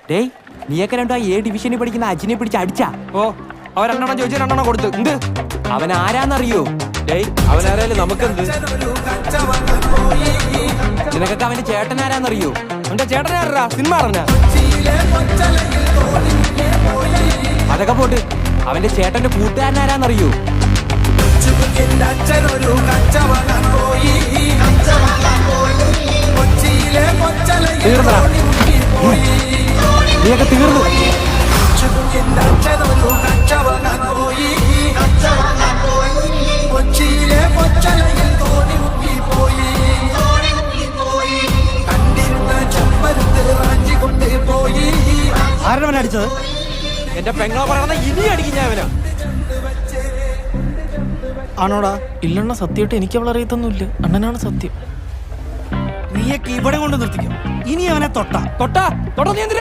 ഡേയ് നീയൊക്കെ രണ്ടു ആ എ ഡിവിഷനിൽ പഠിക്കുന്ന അജിനെ പിടിച്ച് അടിച്ചാ? ഓ അവൻ 2 ചോദിച്ചു 2 കൊടുത്തു. എന്ത് അവൻ ആരാന്നറിയോ? ഡേയ് അവനാരായാലും നമുക്കെന്ത്? നിനക്കൊക്കെ അവന്റെ ചേട്ടൻ ആരാന്നറിയോ? എന്റെ ചേട്ടനാരാ? സിനിമ അറിഞ്ഞ? അതൊക്കെ പോട്ട്, അവന്റെ ചേട്ടന്റെ കൂട്ടുകാരൻ ആരാന്നറിയോ? തീർന്നടാ, നീയൊക്കെ തീർന്നു. ആരവൻ അടിച്ചത്? എന്റെ പെങ്ങളെ പറയണ ഇനി അടിക്കും ഞാൻ അവനാ. ആണോടാ? ഇല്ലണ്ണ, സത്യമായിട്ട് എനിക്ക് അവളെ അറിയത്തൊന്നുമില്ല. അണ്ണനാണ് സത്യം. നീയൊക്കെ ഇവിടെ കൊണ്ട് നിർത്തിക്കും. ഇനി അവനെ തൊട്ടാ തൊട്ടാ നീ എന്തിനാ?